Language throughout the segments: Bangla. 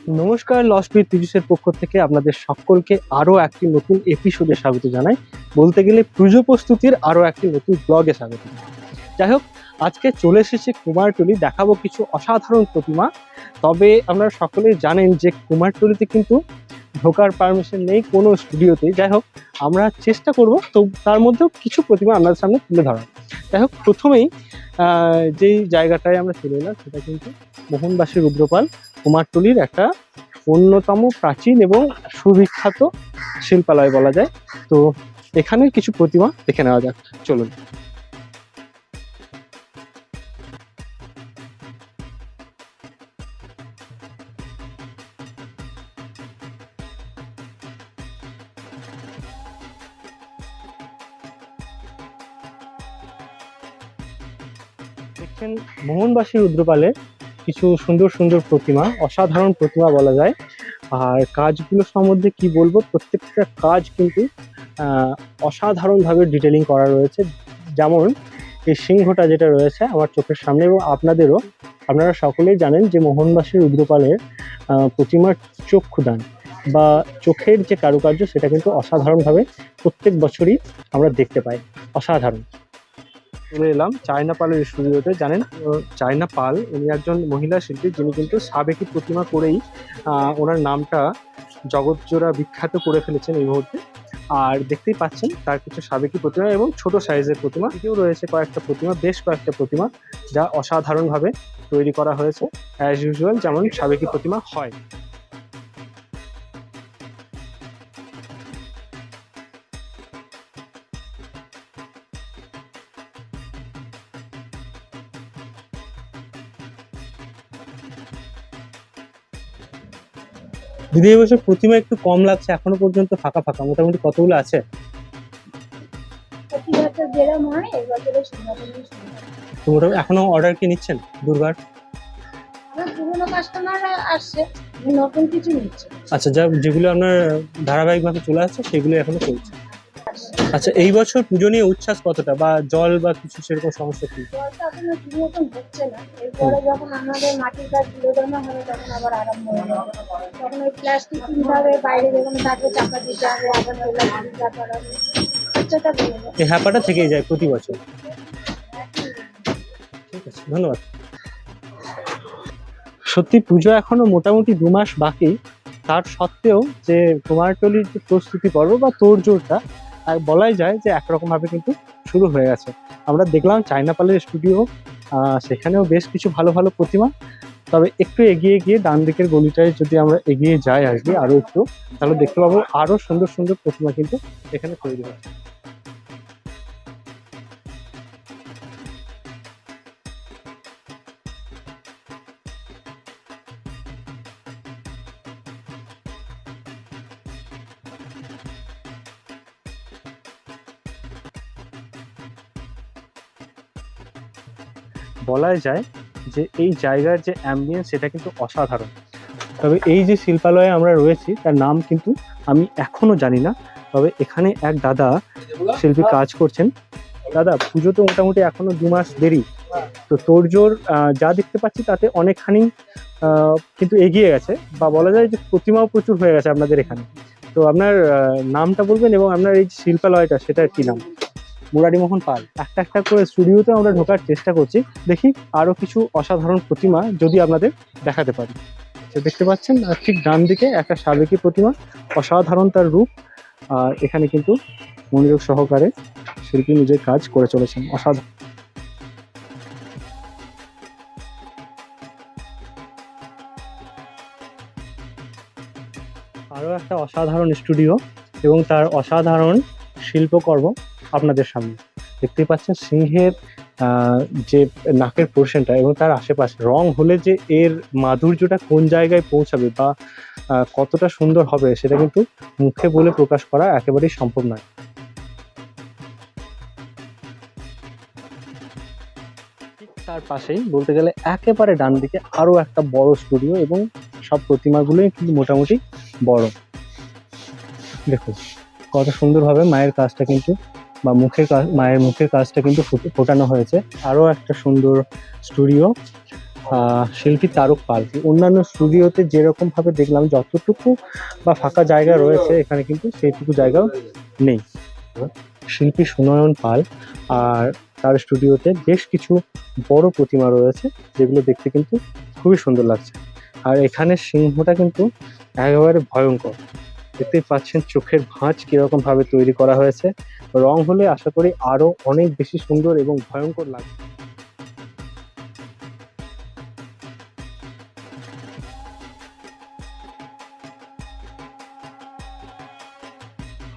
নমস্কার, লস্ট উইথ তিজুসের পক্ষ থেকে আপনাদের সকলকে আরও একটি নতুন এপিসোডে স্বাগত জানাই। বলতে গেলে পুজো প্রস্তুতির আরও একটি নতুন ব্লগে স্বাগত। যাই হোক, আজকে চলে এসেছে কুমারটুলি, দেখাবো কিছু অসাধারণ প্রতিমা। তবে আপনারা সকলেই জানেন যে কুমারটুলিতে কিন্তু ঢোকার পারমিশন নেই কোনো স্টুডিওতেই। যাই হোক, আমরা চেষ্টা করব তো তার মধ্যেও কিছু প্রতিমা আপনাদের সামনে তুলে ধরা। যাই হোক, প্রথমেই যেই জায়গাটায় আমরা চলে এলাম সেটা কিন্তু মোহনবাসী রুদ্রপাল কুমারটুলির একটা অন্যতম প্রাচীন এবং সুবিখ্যাত শিল্পালয় বলা যায়। তো এখানের কিছু প্রতিমা দেখে নেওয়া যাক, চলুন। দেখছেন মোহনবাসী রুদ্রপালের কিছু সুন্দর সুন্দর প্রতিমা, অসাধারণ প্রতিমা বলা যায়। আর কাজগুলো সম্বন্ধে কি বলবো, প্রত্যেকটা কাজ কিন্তু অসাধারণভাবে ডিটেলিং করা রয়েছে। যেমন এই সিংহটা যেটা রয়েছে আমার চোখের সামনে, এবং আপনারা সকলেই জানেন যে মোহনবাসী রুদ্রপালের প্রতিমার চক্ষুদান বা চোখের যে কারুকার্য সেটা কিন্তু অসাধারণভাবে প্রত্যেক বছরই আমরা দেখতে পাই। অসাধারণ। চলে এলাম চায়না পালের স্টুডিওতে। জানেন চায়না পাল উনি একজন মহিলা শিল্পী, যিনি কিন্তু সাবেকি প্রতিমা করেই ওনার নামটা জগৎজোড়া বিখ্যাত করে ফেলেছেন এই মুহূর্তে। আর দেখতেই পাচ্ছেন তার কিছু সাবেকি প্রতিমা এবং ছোট সাইজের প্রতিমা, এটিও রয়েছে কয়েকটা প্রতিমা, বেশ কয়েকটা প্রতিমা যা অসাধারণভাবে তৈরি করা হয়েছে অ্যাজ ইউজুয়াল যেমন সাবেকি প্রতিমা হয়। দিদি এই বছর প্রতিমা একটু কম লাগছে, এখনো পর্যন্ত ফাঁকা ফাঁকা। মোটামুটি কতগুলো আছে? তো মোটামুটি এখনো অর্ডার কি নিচ্ছেন দুর্বার? আচ্ছা, যেগুলো আপনার ধারাবাহিকভাবে চলে আসছে সেগুলো এখনো চলছে। আচ্ছা, এই বছর পুজো নিয়ে উচ্ছ্বাস কতটা, বা জল বা কিছু সেরকম সমস্যা কি? যখন আমাদের মাটির কাজ তুলে হবে তখন আবার আরম্ভ হয়ে যাবে। তখন ওই প্লাস্টিক কিনতে হবে, বাইরে যখন থাকবে চাপা দিতে হবে, আবার এই হ্যাপাটা থেকেই যায় প্রতি বছর। ঠিক আছে, ধন্যবাদ। সত্যি পুজো এখনো মোটামুটি 2 মাস বাকি, তার সত্ত্বেও যে কুমারটুলির যে প্রস্তুতি পর্ব বা তোড়জোড়টা বলাই যায় যে একরকম ভাবে কিন্তু শুরু হয়ে গেছে। আমরা দেখলাম চায়না পালের স্টুডিও, সেখানেও বেশ কিছু ভালো ভালো প্রতিমা। তবে একটু এগিয়ে গিয়ে ডান দিকের গলিটায় যদি আমরা এগিয়ে যাই আর কি আরো একটু, তাহলে দেখতে পাবো আরো সুন্দর সুন্দর প্রতিমা কিন্তু এখানে তৈরি হচ্ছে। বলাই যায় যে এই জায়গার যে অ্যাম্বিয়েন্স সেটা কিন্তু অসাধারণ। তবে এই যে শিল্পালয়ে আমরা রয়েছি তার নাম কিন্তু আমি এখনো জানি না। তবে এখানে এক দাদা শিল্পী কাজ করছেন। দাদা, পুজো তো মোটামুটি এখনো 2 মাস দেরি, তো তোড়জোড় যা দেখতে পাচ্ছি তাতে অনেকখানি কিন্তু এগিয়ে গেছে, বা বলা যায় যে প্রতিমাও প্রচুর হয়ে গেছে আপনাদের এখানে। তো আপনার নামটা বলবেন এবং আপনার এই শিল্পালয়টা সেটার কি নাম? মুরারিমোহন পাল। একটা একটা করে স্টুডিওতে আমরা ঢোকার চেষ্টা করছি, দেখি আরো কিছু অসাধারণ প্রতিমা যদি আপনাদের দেখাতে পারি। তো দেখতে পাচ্ছেন ঠিক ডান দিকে একটা সাবেকি প্রতিমা, অসাধারণ তার রূপ। আর এখানে কিন্তু মনোযোগ সহকারে শিল্পী নিজের কাজ করে চলেছেন, অসাধারণ। আরো একটা অসাধারণ স্টুডিও এবং তার অসাধারণ শিল্পকর্ম আপনাদের সামনে দেখতেই পাচ্ছেন। সিংহের যে নাকের পোর্শনটা এবং তার আশেপাশে রং হলে যে এর মাধুর্যটা কোন জায়গায় পৌঁছাবে বা কতটা সুন্দর হবে সেটা কিন্তু মুখে বলে প্রকাশ করা একেবারেই সম্ভব নয়। তার পাশেই বলতে গেলে একেবারে ডান দিকে আরো একটা বড় স্টুডিও, এবং সব প্রতিমাগুলোই কিন্তু মোটামুটি বড়। দেখুন কত সুন্দরভাবে মায়ের কাজটা কিন্তু বা মায়ের মুখের কাজটা কিন্তু ফোটানো হয়েছে। আরো একটা সুন্দর স্টুডিও, শিল্পী তারক পাল। অন্যান্য স্টুডিওতে যেরকম ভাবে দেখলাম যতটুকু বা ফাঁকা জায়গা রয়েছে, এখানে কিন্তু সেইটুকু জায়গাও নেই। শিল্পী সুনয়ন পাল আর তার স্টুডিওতে বেশ কিছু বড় প্রতিমা রয়েছে, যেগুলো দেখতে কিন্তু খুবই সুন্দর লাগছে। আর এখানে সিংহটা কিন্তু একেবারে ভয়ঙ্কর। দেখতেই পাচ্ছেন চোখের ভাঁজ কিরকম ভাবে তৈরি করা হয়েছে। রং হলে আশা করি আরো অনেক বেশি সুন্দর এবং ভয়ঙ্কর লাগবে।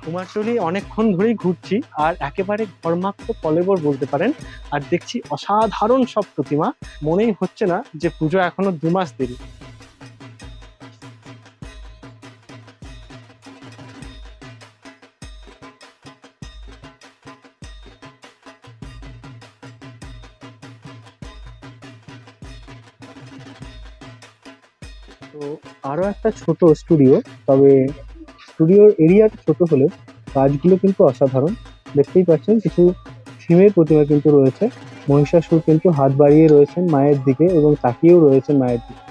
কুমারটুলি অনেকক্ষণ ধরেই ঘুরছি, আর একেবারে ঘরমাক্ত কলেবর বলতে পারেন। আর দেখছি অসাধারণ সব প্রতিমা, মনেই হচ্ছে না যে পুজো এখনো 2 মাস দেরি। তো আরো একটা ছোট স্টুডিও, তবে স্টুডিওর এরিয়াটা ছোট হলেও কাজগুলো কিন্তু অসাধারণ। দেখতেই পাচ্ছেন কিছু থিমের প্রতিমা কিন্তু রয়েছে। মহিষাসুর কিন্তু হাত বাড়িয়ে রয়েছেন মায়ের দিকে এবং তাকিয়েও রয়েছেন মায়ের দিকে।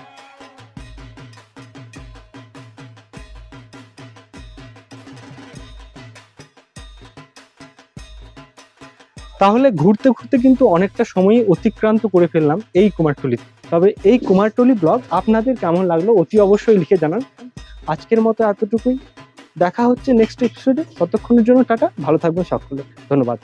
তাহলে ঘুরতে ঘুরতে কিন্তু অনেকটা সময়ই অতিক্রান্ত করে ফেললাম এই কুমারটুলিতে। তবে এই কুমারটুলি ব্লগ আপনাদের কেমন লাগলো অতি অবশ্যই লিখে জানান। আজকের মতো এতটুকুই, দেখা হচ্ছে নেক্সট এপিসোডে। ততক্ষণের জন্য টাটা, ভালো থাকবেন সকলে, ধন্যবাদ।